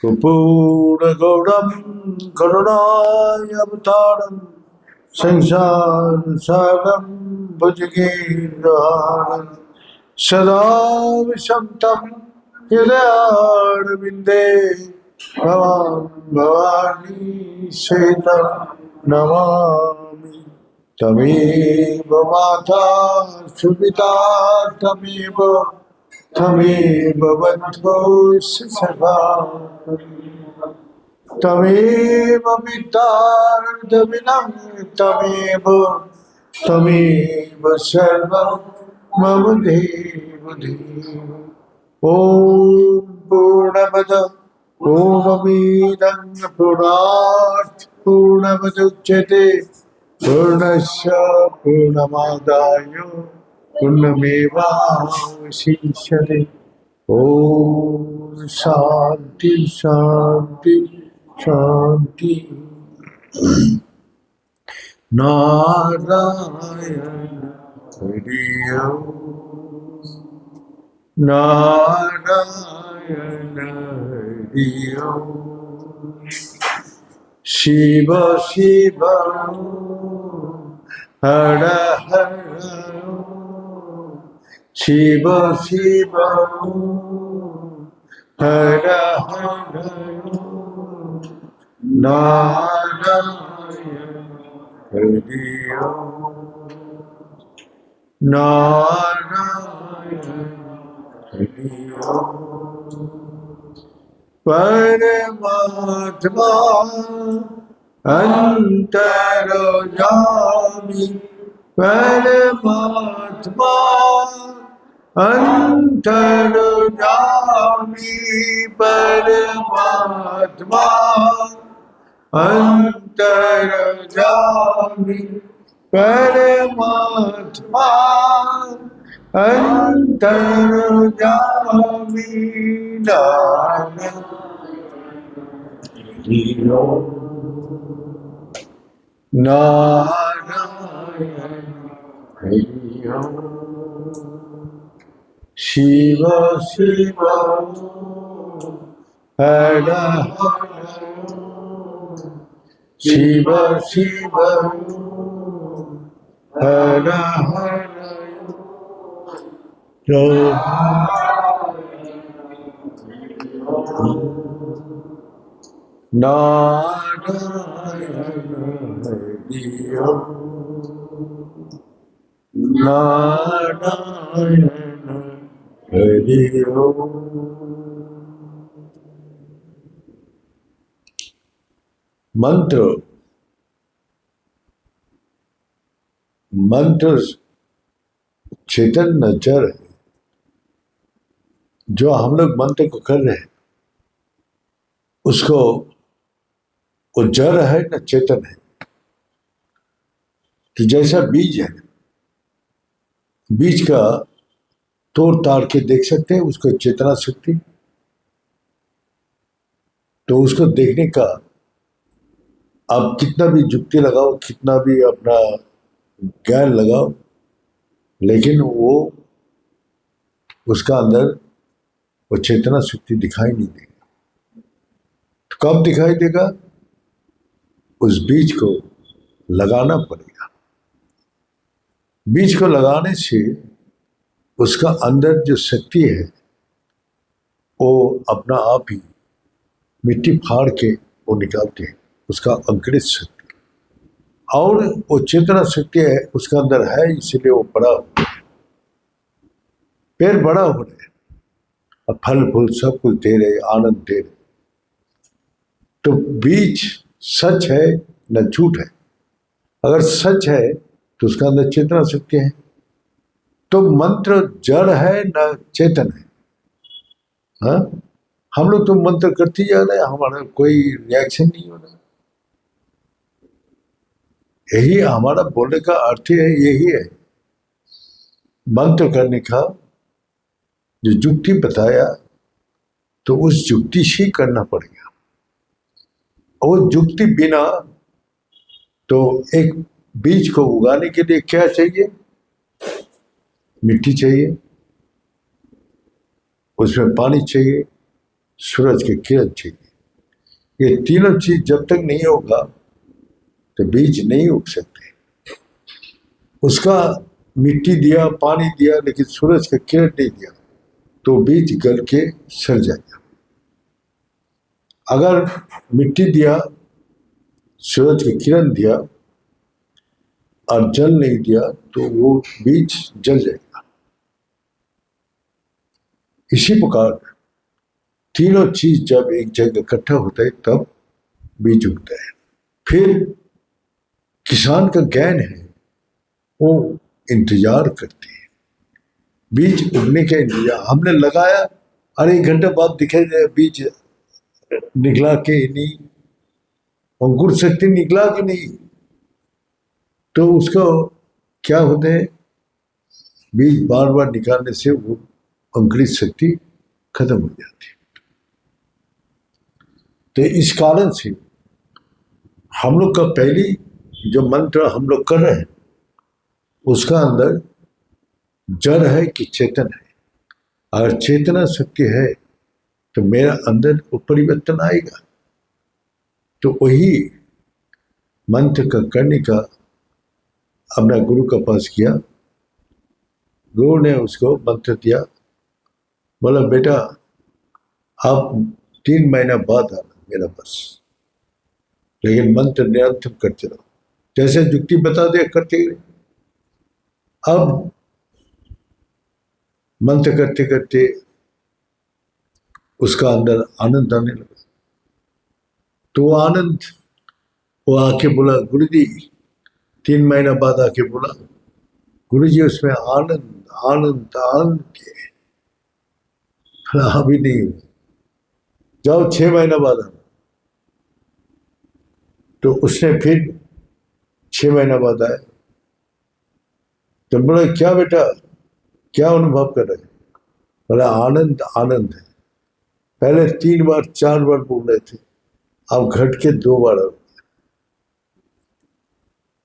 पूर्णगौरं करुणावतारं संसारसारं भुजगेन्द्रहारं सदा विषन्तं हृदयारविन्दे भवानी सीता नमामि। तमेव माता सुपिता तमेव तमेव बन्धुश्च सखा तमेव विद्यार्थमिनं तमेव सर्वं मम देव देव। ॐ पूर्णमद पूर्णमिदं पूर्णात् पूर्णमुदच्यते पूर्णस्य पूर्णमादाय पूर्णमेवावशिष्यते। ॐ शान्ति शान्ति शान्ति। नारायण हरि ओम नारायण हरि ओम। शिव शिव हर हर शिव शिव हर हर नारायण हरि ओम नारायण हरि ओम। परमात्मा अंतर्यामी परमात्मा अंतर्यामी परमात्मा अंतर्यामी परमात्मा अंतर्यामी नारायण हरि ओम। शिव शिव हर हर शिव शिव हर हर नारायण हरि ओम नारायण हरि ओम। मंत्र मंत्र चेतन न जड़ है। जो हम लोग मंत्र को कर रहे हैं उसको वो जड़ है न चेतन है। कि जैसा बीज है, बीज का तोड़ ताड़ के देख सकते हैं उसको चेतना शक्ति। तो उसको देखने का आप कितना भी जुक्ति लगाओ, कितना भी अपना ज्ञान लगाओ, लेकिन वो उसका अंदर वो चेतना शक्ति दिखाई नहीं देगा। तो कब दिखाई देगा? उस बीज को लगाना पड़ेगा। बीज को लगाने से उसका अंदर जो शक्ति है वो अपना आप ही मिट्टी फाड़ के वो निकालते हैं, उसका अंकुरित शक्ति। और वो चेतना शक्ति है उसका अंदर है, इसलिए वो बड़ा हो रहा है, पेड़ बड़ा हो रहे हैं और फल फूल सब कुछ दे रहे, आनंद दे रहे। तो बीज सच है न झूठ है। अगर सच है तो उसका अंदर चेतना शक्ति है। तो मंत्र जड़ है न चेतन है। हाँ, हम लोग तो मंत्र करते जा रहे हैं, हमारा कोई रिएक्शन नहीं हो रहा। यही हमारा बोलने का अर्थ है, यही है मंत्र करने का जो जुक्ति बताया, तो उस जुक्ति से करना पड़ेगा। और जुक्ति बिना तो एक बीज को उगाने के लिए क्या चाहिए? मिट्टी चाहिए, उसमें पानी चाहिए, सूरज की किरण चाहिए। ये तीनों चीज जब तक नहीं होगा तो बीज नहीं उग सकते। उसका मिट्टी दिया, पानी दिया, लेकिन सूरज का किरण नहीं दिया तो बीज गल के सड़ जाएगा। अगर मिट्टी दिया, सूरज का किरण दिया और जल नहीं दिया तो वो बीज जल जाएगा। इसी प्रकार तीनों चीज जब एक जगह इकट्ठा होता है तब बीज उगता है। फिर किसान का ज्ञान है, वो इंतजार करते हैं बीज उगने का इंतजार। हमने लगाया और 1 घंटा बाद दिखाई दे बीज निकला कि नहीं, अंकुर शक्ति निकला कि नहीं, तो उसको क्या होता है, बीज बार बार निकालने से वो अंकुरित शक्ति खत्म हो जाती है। तो इस कारण से हम लोग का पहली जो मंत्र हम लोग कर रहे हैं उसका अंदर जड़ है कि चेतन है। अगर चेतना शक्ति है तो मेरा अंदर वो परिवर्तन आएगा। तो वही मंत्र का करने का अपना गुरु के पास किया। गुरु ने उसको मंत्र दिया, बोला बेटा आप 3 महीना बाद आना मेरा पास, लेकिन मंत्र निरंतर करते रहो। जैसे युक्ति बता दिया करते गए। अब मंत्र करते करते उसका अंदर आनंद आने लगा। तो वो आनंद, वो आके बोला गुरु जी, 3 महीना बाद आके बोला गुरु जी उसमें आनंद आनंद आनंद के अभी नहीं हुआ, जाओ 6 महीना बाद आना। तो उसने फिर 6 महीना बाद आया। तो बोला क्या बेटा, क्या अनुभव कर रहे? बोला आनंद आनंद है। पहले 3 बार 4 बार बोल रहे थे, अब घट के 2 बार हो गया।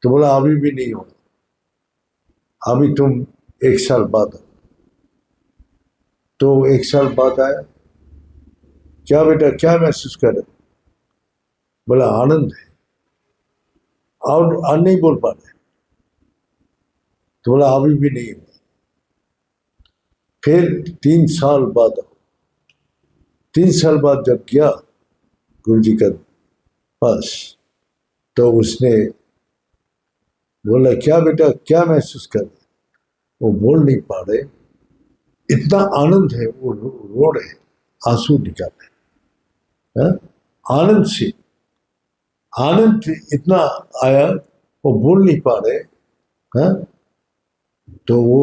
तो बोला अभी भी नहीं होगा, अभी तुम 1 साल बाद आओ। तो 1 साल बाद आया। क्या बेटा क्या महसूस कर रहे? बोला आनंद है। और नहीं बोल पा रहे। तो बोला अभी भी नहीं हुआ। फिर 3 साल बाद आओ। 3 साल बाद जब गया गुरु जी के पास तो उसने बोला क्या बेटा क्या महसूस कर रहे? वो बोल नहीं पा रहे, इतना आनंद है, वो रो रहे, आंसू निकाल रहे। आनंद से, आनंद इतना आया वो बोल नहीं पा रहे। तो वो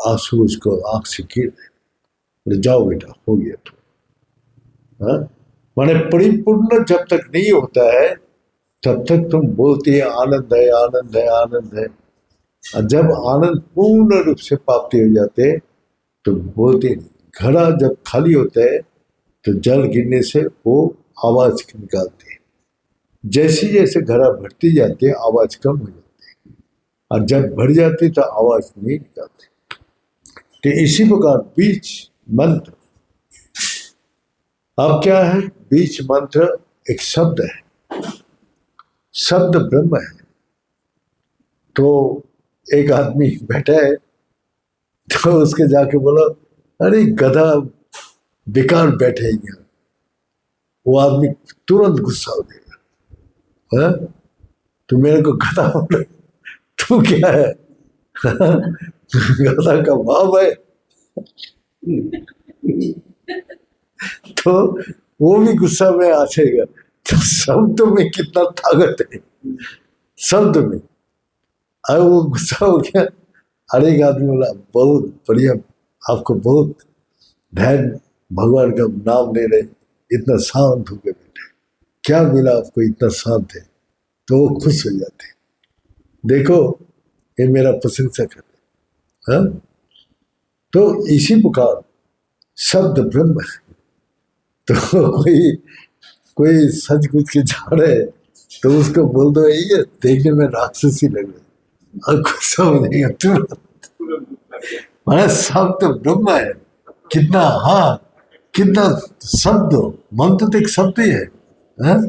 आंसू उसको आंख से गिर रहे। जाओ बेटा हो गया तो। माने परिपूर्ण जब तक नहीं होता है तब तक तुम बोलते हैं आनंद है आनंद है आनंद है। और जब आनंद पूर्ण रूप से प्राप्ति हो जाते तो बोलते नहीं। घड़ा जब खाली होता है तो जल गिरने से वो आवाज निकालते हैं। जैसे जैसे घड़ा भरती जाती है आवाज कम हो जाती है, और जब भर जाती तो आवाज नहीं निकालती। तो इसी प्रकार बीज मंत्र, अब क्या है, बीज मंत्र एक शब्द है, शब्द ब्रह्म है। तो एक आदमी बैठा है तो उसके जाके बोला अरे गधा बेकार बैठे यहाँ। वो आदमी तुरंत गुस्सा हो गया, तू मेरे को गधा बोल, तू क्या है? गधा का भाव है। तो वो भी गुस्सा में आ जाएगा। तो शब्द में कितना ताकत है, शब्द में। अरे वो गुस्सा हो गया। हर एक आदमी बोला बहुत बढ़िया, आपको बहुत ध्यान, भगवान का नाम ले रहे, इतना शांत हो गए बेटे, क्या मिला आपको इतना शांत है? तो वो खुश हो जाते, देखो ये मेरा प्रशंसा कर रहे। तो इसी प्रकार शब्द ब्रह्म है। तो कोई सच कुछ के जा रहे तो उसको बोल दो ये देखने में राक्षसी लग रहे, और गुस्सा हो जाएगा तुरंत। माना शब्द ब्रह्म है। कितना, हाँ कितना शब्द, मंत्र तो एक शब्द ही है। है?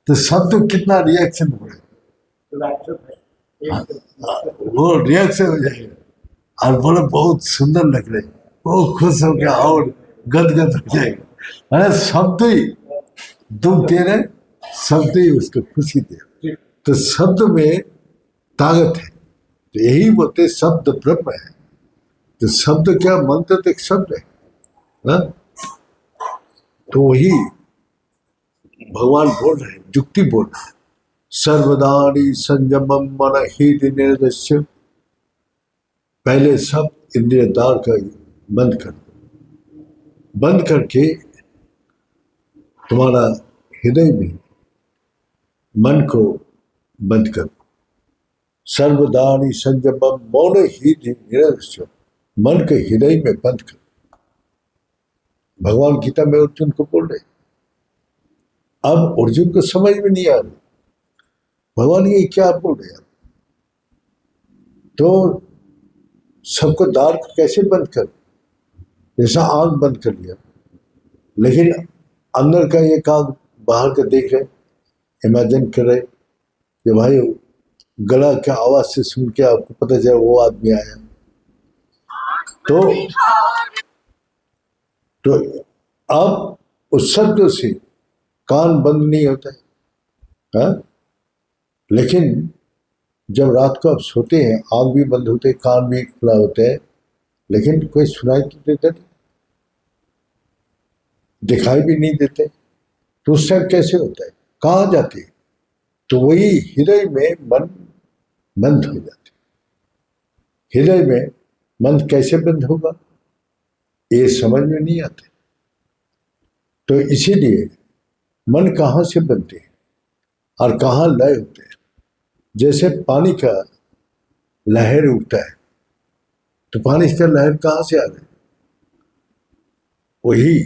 तो सब तो कितना रिएक्शन हो वो रिएक्शन हो जाएगा और बोले बहुत सुंदर लग रहे, वो खुश हो गया और गदगद हो जाएगा। अरे शब्द ही दुख दे रहे, शब्द ही उसको खुशी दे। तो शब्द में ताकत है, तो यही बोलते शब्द ब्रह्म है। तो शब्द क्या, मंत्र तो एक शब्द है ना? तो वही भगवान बोल रहे हैं, युक्ति बोल रहे हैं, सर्वदानी संयमम मन ही निर्दस्य। पहले सब इंद्रिय द्वार का बंद कर दो, बंद करके तुम्हारा हृदय में मन को बंद कर दो। सर्वदानी संयमम मौन ही निर्दस्य, मन के हृदय में बंद कर। भगवान गीता में अर्जुन को बोल रहे। अब अर्जुन को समझ में नहीं आ रही भगवान ये क्या बोल रहे हैं। तो सबको द्वार को कैसे बंद कर, जैसा आंख बंद कर लिया, लेकिन अंदर का एक आंख बाहर का देख रहे, इमेजिन कर रहे कि भाई गला के आवाज से सुन के आपको पता चला वो आदमी आया। तो अब उस शब्द से कान बंद नहीं होता है, हा? लेकिन जब रात को आप सोते हैं, आंख भी बंद होते हैं, कान भी खुला होता है, लेकिन कोई सुनाई तो देता नहीं, दिखाई भी नहीं देते। तो उस टाइम कैसे होता है, कहाँ जाते हैं? तो वही हृदय में मन बंद हो जाते। हृदय में मन कैसे बंद होगा ये समझ में नहीं आते। तो इसीलिए मन कहाँ से बनते हैं और कहाँ लय होते हैं। जैसे पानी का लहर उठता है, तो पानी का लहर कहाँ से आ रहा है? वही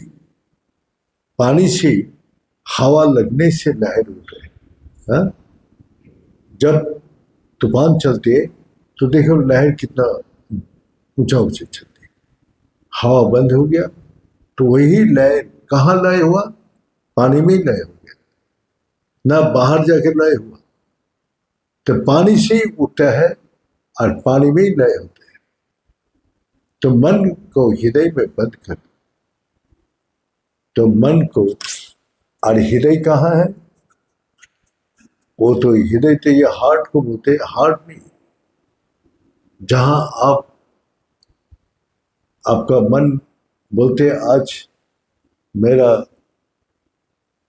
पानी से हवा लगने से लहर उठ रही है। जब तूफान चलते है तो देखो लहर कितना ऊंचा ऊंचे चलती है, हवा बंद हो गया तो वही लय कहाँ लय हुआ? पानी में ही लय हो गया, ना बाहर जाकर लय हुआ। तो पानी से ही उठता है और पानी में ही लय होता है। तो मन को हृदय में बंद कर, तो मन को, और हृदय कहाँ है? वो तो हृदय तो ये हार्ट को बोलते हैं, हार्ट नहीं, जहां आपका मन बोलते आज मेरा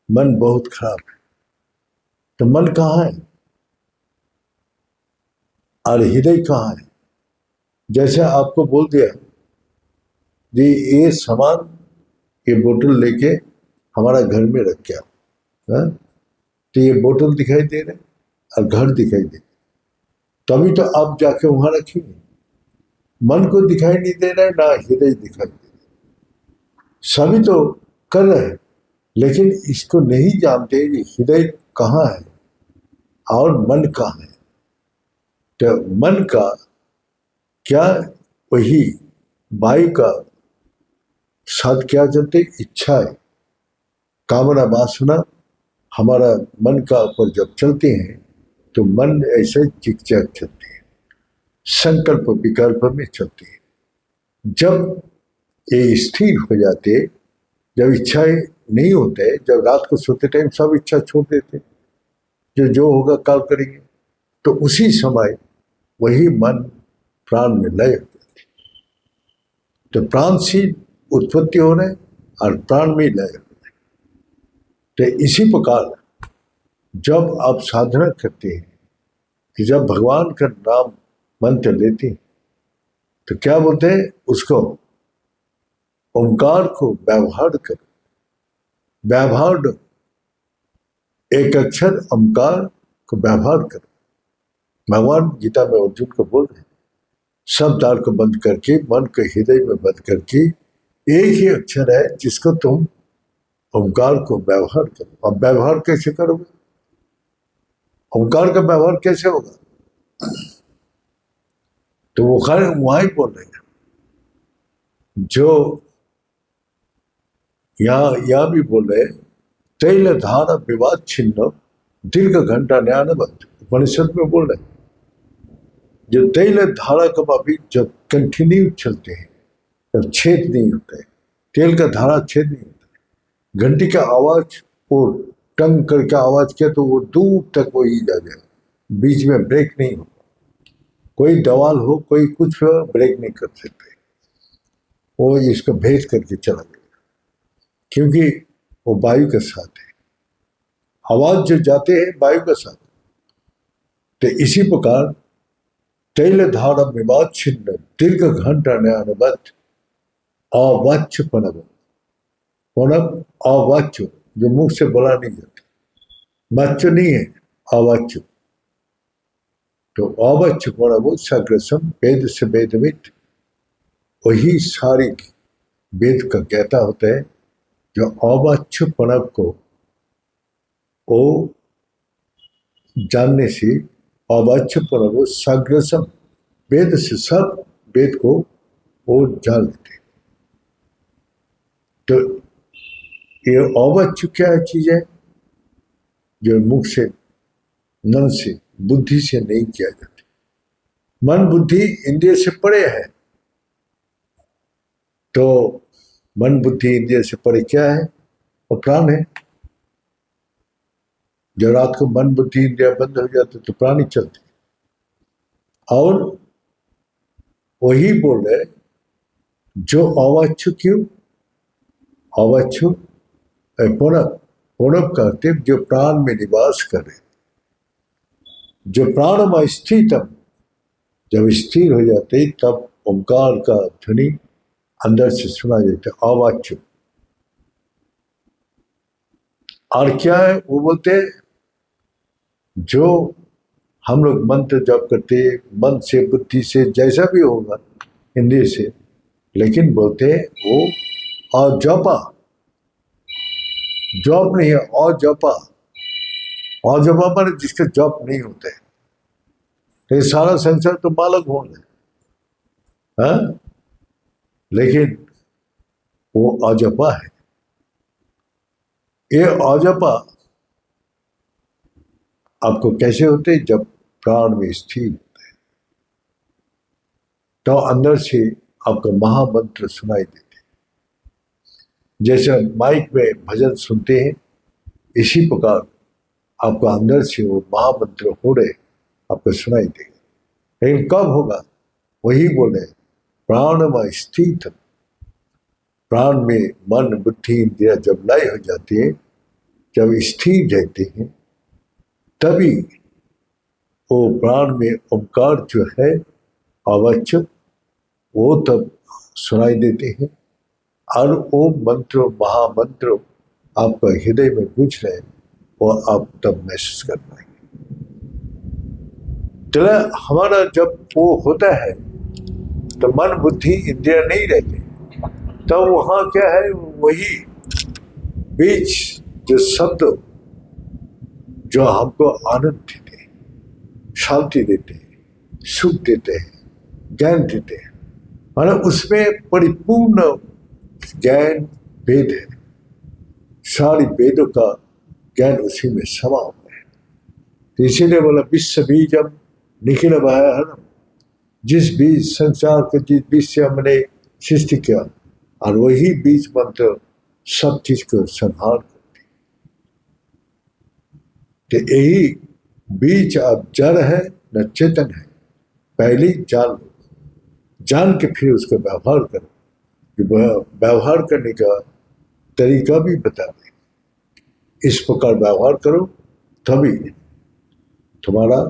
मन बहुत खराब है, तो मन कहाँ है और हृदय कहाँ है? जैसे आपको बोल दिया जी ये सामान, ये बोतल लेके हमारा घर में रख के आओ, तो ये बोतल दिखाई दे रहे और घर दिखाई दे, तभी तो आप जाके वहां रखेंगे। मन को दिखाई नहीं दे रहा है, ना हृदय दिखाई दे रहा है, सभी तो कर रहे हैं, लेकिन इसको नहीं जानते कि हृदय कहाँ है और मन कहाँ है। तो मन का क्या, वही वायु का साथ क्या चलते, इच्छा है, कामना वासना हमारा मन का ऊपर जब चलते हैं तो मन ऐसे चिकचक चलते हैं, संकल्प विकल्प में चलते हैं। जब ये स्थिर हो जाते, जब इच्छाएं नहीं होते, जब रात को सोते टाइम सब इच्छा छोड़ देते, जो होगा कल करेंगे, तो उसी समय वही मन प्राण में लय हो जाती। तो प्राण से उत्पत्ति हो रहे और प्राण में लय हो रहे। तो इसी प्रकार जब आप साधना करते हैं कि जब भगवान का नाम मंत्र लेते हैं तो क्या बोलते हैं उसको, ओंकार को व्यवहार करो, व्यवहार एक अक्षर ओंकार को व्यवहार करो। भगवान गीता में अर्जुन को बोल रहे हैं, सब द्वार को बंद करके, मन के हृदय में बंद करके, एक ही अक्षर है जिसको तुम ओंकार को व्यवहार करो। अब व्यवहार कैसे करोगे? ओंकार का व्यवहार कैसे होगा? तो वो खैर वहां ही बोल रहे हैं, जो या भी बोल रहे तैल धारा विवाद छिन्न दीर्घ घंटा न्यानवत। उपनिषद में बोल रहे जो तैल धारा कब अभी जब कंटिन्यू चलते हैं तब छेद नहीं होता है, तेल का धारा छेद नहीं होता है। घंटी का आवाज वो टंग करके आवाज किया तो वो दूर तक वो ही जा जाए, बीच में ब्रेक नहीं हो। कोई दवाल हो कोई कुछ हो ब्रेक नहीं कर सकते, वो इसको भेद करके चला गया क्योंकि वो वायु के साथ है। आवाज जो जाते हैं वायु के साथ। तो इसी प्रकार तैल धारा विवाद छिन्न दीर्घ घंटा न्यानवत अवाच्य पनव। पनव अवाच्य जो मुख से बोला नहीं जाता, वाच्य नहीं है, अवाच्य। तो अवाच्य पनव सग्रसम वेद से वेदविद, वही सारी वेद का ज्ञाता होता है जो अवाच्य पनव को वो जानने से अवाच्य पनव सग्रसम, वेद से सब वेद को वो जान लेते। तो ये अवाच्य क्या चीज है जो मुख से मन से बुद्धि से नहीं किया जाता। मन बुद्धि इंद्रिय से परे है, तो मन बुद्धि इंद्रिय से परे क्या है? वो प्राण है। जब रात को मन बुद्धि इंद्रिया बंद हो जाते तो प्राणी चलते। और वही बोल रहे जो अवाच्य, क्यों अवाच्य? पुनः पुनः करते जो प्राण में निवास करे, जो प्राण में स्थितम, जब स्थिर हो जाते तब ओंकार का ध्वनि अंदर से सुना जाता है, अवाच्य। और क्या है वो बोलते जो हम लोग मंत्र जप करते मन से बुद्धि से जैसा भी होगा इंद्रिय से, लेकिन बोलते वो अजपा, जप नहीं है, अजपा। अजपा पर जिसका जप नहीं होता है, तो ये सारा संसार तो बालक होना है, हाँ? लेकिन वो अजपा है। ये अजपा आपको कैसे होते? जब प्राण में स्थिर होते हैं तो अंदर से आपका महामंत्र सुनाई देते। जैसे माइक में भजन सुनते हैं, इसी प्रकार आपका अंदर से वो महामंत्र हो रहे आपको सुनाई देगा। लेकिन कब होगा? वही बोले प्राण में स्थित, प्राण में मन बुद्धि इंद्रिया जब लय हो जाती है, जब स्थिर रहते हैं, तभी वो प्राण में ओंकार जो है अवाच्य वो तब सुनाई देते हैं। और वो मंत्र महामंत्र आपका हृदय में गूंज रहे, वो आप तब महसूस कर पाएंगे। तो हमारा जब वो होता है तो मन बुद्धि इंद्रिया नहीं रहते, तब वहाँ क्या है? वही बीच जो शब्द जो हमको आनंद देते हैं, शांति देते हैं, सुख देते हैं, ज्ञान देते हैं, मतलब उसमें परिपूर्ण ज्ञान वेद है। सारी वेदों का ज्ञान उसी में समा हुआ है। तो इसीलिए बोला विश्व बीजम निखिल भयहरम, जिस बीज संसार के जिस बीज से हमने सृष्टि किया, और वही बीज मंत्र सब चीज को संहार करती। तो यही बीज अब जड़ है न चेतन है, पहले जान के फिर उसका व्यवहार करो। व्यवहार करने का तरीका भी बता दें। इस प्रकार व्यवहार करो तभी तुम्हारा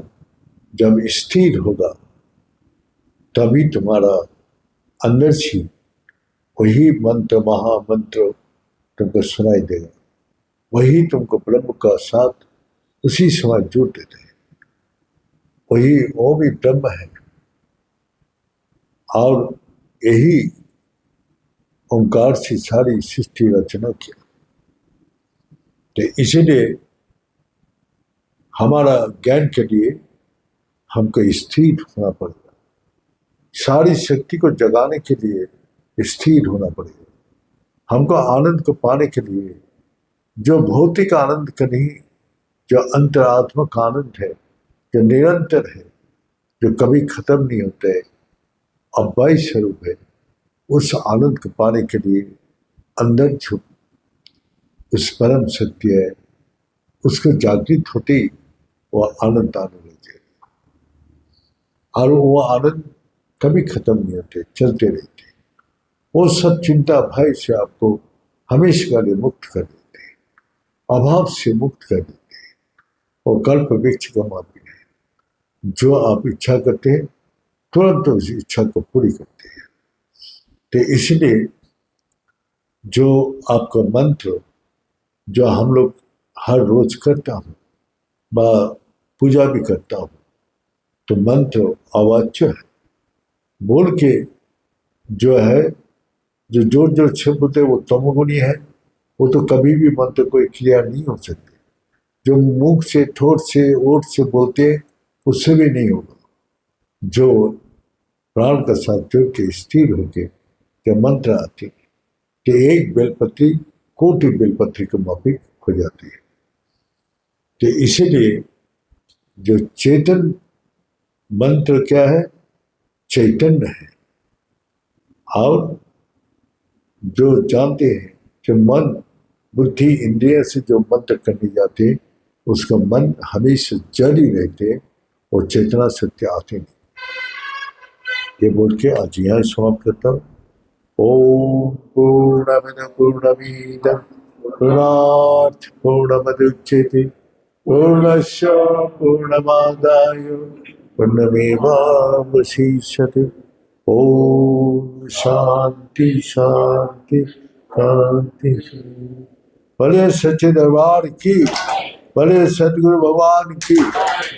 जब स्थिर होगा, तभी तुम्हारा अंदर से वही मंत्र महामंत्र तुमको सुनाई देगा। वही तुमको ब्रह्म का साथ उसी समय जोड़ देते हैं। वही वो भी ब्रह्म है, और यही ओंकार से सारी सृष्टि रचना किया। तो इसीलिए हमारा ज्ञान के लिए हमको स्थिर होना पड़ेगा। सारी शक्ति को जगाने के लिए स्थिर होना पड़ेगा। हमको आनंद को पाने के लिए जो भौतिक आनंद का नहीं, जो अंतरात्मक आनंद है, जो निरंतर है, जो कभी खत्म नहीं होता है, अव्यय स्वरूप है, उस आनंद को पाने के लिए अंदर छुप उस परम सत्य है, उसको जागृत होते ही वो आनंद आने लगे, और वो आनंद कभी खत्म नहीं होते, चलते रहते। वो सब चिंता भय से आपको हमेशा के लिए मुक्त कर देते हैं, अभाव से मुक्त कर देते हैं। वो कल्प वृक्ष का मापी है, जो आप इच्छा करते हैं तुरंत उस इच्छा को पूरी करते हैं। तो इसलिए जो आपका मंत्र जो हम लोग हर रोज करता हूँ, पूजा भी करता हूँ, तो मंत्र अवाच्य है, बोल के जो है, जो जोर जोर से बोलते वो तमोगुणी है, वो तो कभी भी मंत्र कोई क्रिया नहीं हो सकती। जो मुख से, ठोट से, ओठ से बोलते उससे भी नहीं होगा। जो प्राण का साथ जोड़ के स्थिर होके जब मंत्र आते हैं कि एक बेलपत्री कोटि बेलपत्री को माफिक हो जाती है। तो इसीलिए जो चेतन मंत्र क्या है, चैतन्य है। और जो जानते हैं कि मन बुद्धि इंद्रिय से जो मंत्र करने जाते हैं उसका मन हमेशा जड़ ही रहते, और चेतना सत्य आते नहीं। ये बोल के आज यहाँ समाप्त करता हूँ। ओम पूर्णमद पूर्णमिदं पूर्णात् पूर्णमुदच्यते पूर्णस्य पूर्णमादाय पूर्णमेवावशिष्यते। ओम शांति शांति शांति। भले सच्चे दरबार की, भले सदगुरु भगवान की,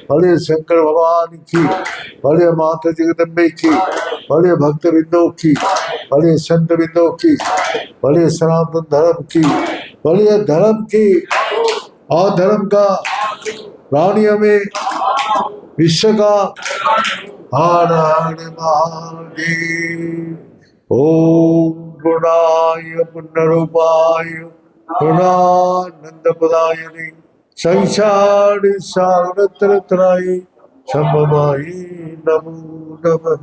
भले शंकर भगवान की, भले माता जगदम्बे की, भले भक्त बिंदु की, भले संत बिंदु की, भले सनातन धर्म की, भले धर्म की और धर्म का प्राणियों में विश्व का हर हर महादेव। ओम गुणाय पुण्यरूपाय गुणानंद पदाय संसार सागर त्राय संभवाय नमो नमः।